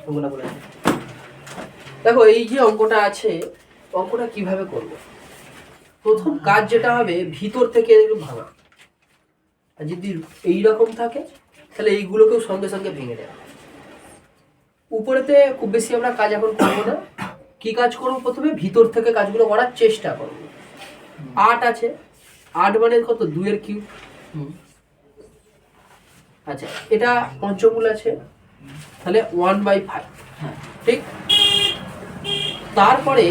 অঙ্কটা বলে দেখো, এই যে অঙ্কটা আছে, অঙ্কটা কিভাবে করব? প্রথম কাজ যেটা হবে, ভিতর থেকে ভাঙা। আর যদি এইরকম থাকে তাহলে এইগুলোকেও সঙ্গে সঙ্গে ভেঙে দেওয়া। উপরেতে খুব বেশি আমরা কাজ এখন করবো না। কি কাজ করবো? প্রথমে ভিতর থেকে কাজগুলো করার চেষ্টা করবো। 8 আছে, 8 মানে কত? 2 এর কিউব। আচ্ছা, এটা পঞ্চমূল আছে, তাহলে 1/5। ঠিক। তারপরে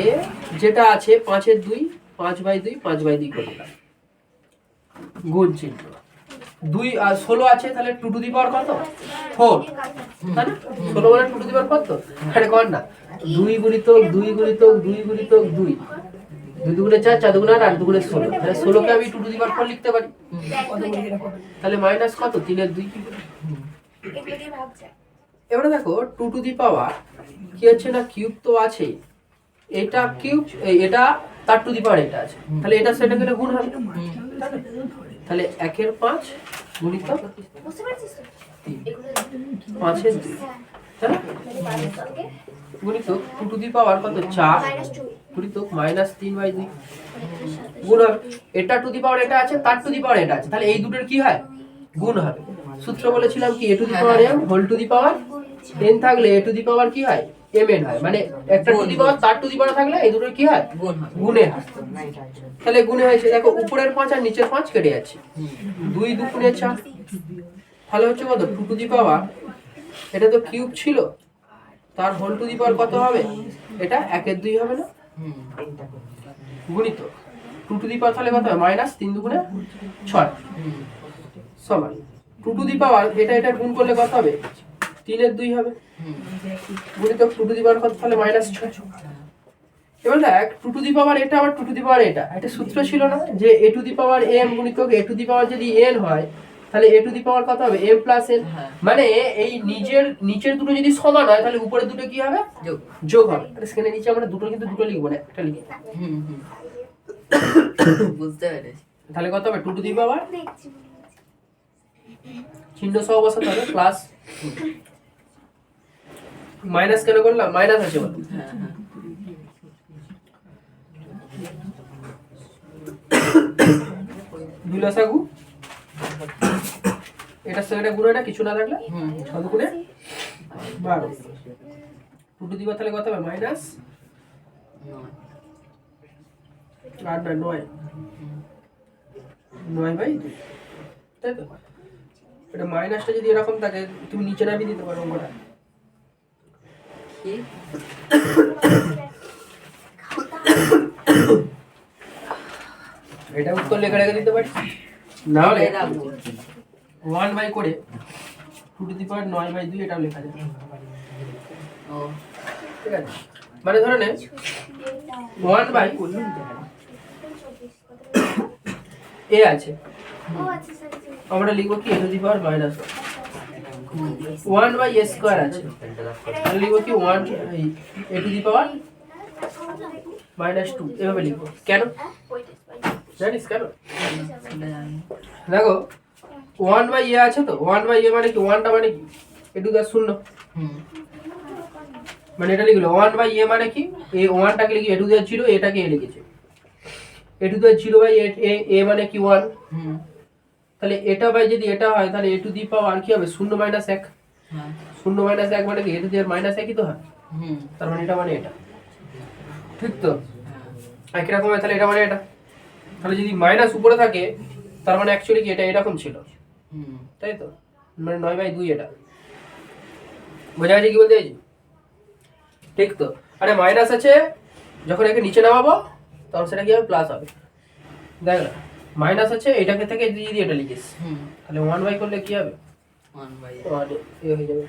যেটা আছে 5 এর 2, 5/2, 5/2 করে দিলাম, গুণ চিহ্ন। 2 আর 16 আছে, তাহলে 2 টু দি পাওয়ার কত? 4, তাই না? 16 মানে 2 টু দি পাওয়ার কত? আরে কর না, 2 গুণিতক 2 গুণিতক 2 গুণিতক 2, 2 দুগুণে 4, 4 দুগুণে 8, 8 দুগুণে 16। তাহলে 16 কে আমি 2 টু দি পাওয়ার 4 লিখতে পারি। তাহলে মাইনাস কত? 3 এর 2। এবারে দেখো, 2 টু দি পাওয়ার কি হচ্ছে না, কিউব তো আছে, এটা কিউব, এটা তার টু দি পাওয়ার এটা আছে, তাহলে এটা সেটা গেলে গুণ হবে। তাহলে 1 এর 5 গুণিতক 5 এর 2, তাই না? গুণিতক 2 টু দি পাওয়ার কত? 4 গুণিতক -3/2 গুণ হবে। এটা টু দি পাওয়ার এটা আছে, তার টু দি পাওয়ার এটা আছে, তাহলে এই দুটোর কি হয়? গুণ হবে। সূত্র বলেছিলাম কি, a to the power m whole to the power n থাকলে a টু দি পাওয়ার কি হয়? mn হয়। মানে একটা টু দি পাওয়ার তার টু দি পাওয়ার থাকলে এই দুটোর কি হয়? গুণে হয়। তাহলে গুণে হয়েছে, দেখো উপরের 5 আর নিচের 5 কেটে যাচ্ছে, 2 দুগুণে 4, তাহলে হচ্ছে কত? 2 টু দি পাওয়ার, এটা তো কিউব ছিল, তার হোল টু দি পাওয়ার কত হবে? এটা 1 এর 2 হবে না? গুণিত 2 টু দি পাওয়ার, তাহলে কত হবে? -3 দুগুণে 6 সমান 2 টু দি পাওয়ার, এটা গুণ করলে কত হবে? 3 এর 2 হবে। গুণিত 2 টু দি পাওয়ার কত? তাহলে -6। এবার দেখ, 2 টু দি পাওয়ার এটা আবার 2 টু দি পাওয়ার এটা, একটা সূত্র ছিল না যে a to the power m গুণিতক a টু দি পাওয়ার যদি n হয়, তাহলে a টু দি পাওয়ার কত হবে? m plus n। মানে এই নিচের দুটো যদি সমান হয়, তাহলে উপরের দুটো কি হবে? যোগ হবে। তাহলে সেখানে নিচে আমরা দুটো কিন্তু দুটো লিখবো না, একটা লিখি। বুঝতে পেরেছি। তাহলে কত হবে? 2 টু দি পাওয়ার, চিহ্ন সহ বসাতে হবে, প্লাস মাইনাস কেন করলাম? মাইনাস আছে বল। দুলাসাগু, এটা সেটা গুণ, এটা কিছু না থাকলে 6 গুণে 12। 2 টু দি পাওয়ার তাহলে কত হবে? মাইনাস 8 না 9, 9/2, তাই তো? এটা মাইনাসটা যদি এরকম থাকে, তুমি নিচে নামিয়ে দিতে পারো অঙ্কটা। এটা উত্তর লেখা রেখে দিতে পারি, না হলে 1/, করে 2 টু দি পাওয়ার 9/2 এটাও লেখা যায়। ঠিক আছে, মানে ধরে নে 1/, a আছে, আমরা লিখবো কি? a to the power -1, 1/a² আছে, তাহলে লিখবো কি? 1 a টু দি পাওয়ার -2, এভাবে লিখবো। কেন জানিস কেন? দেখো 1/a আছে, তো 1/a মানে কি? 1টা মানে কি? a টু দি 0, মানে এটা লিখলো 1/a মানে কি? এই 1টাকে লিখি a টু দি 0, এটাকে a লিখেছে। a টু দি 0/a মানে কি? 1। তাহলে এটা বাই যদি এটা হয়, তাহলে a টু দি পাওয়ার কি হবে? 0 - 1। 0 - 1 মানে কি? a টু দি -1ই তো হয়। তার মানে এটা মানে এটা, ঠিক তো? একই রকম হয়, তাহলে এটা মানে এটা। তাহলে যদি মাইনাস উপরে থাকে, তার মানে অ্যাকচুয়ালি কি এটা এরকম ছিল, তাই তো? মানে 9/2 এটা। বোঝা গেছে কি বলতে চাইছি? ঠিক তো? আরে মাইনাস আছে, যখন একে নিচে নামাবো তখন সেটা কি হবে? প্লাস হবে। দেখ না, মাইনাস আছে, এটাকে থেকে যদি এটা লিখিস, তাহলে 1/, করলে কি হবে? 1/, এ হয়ে যাবে।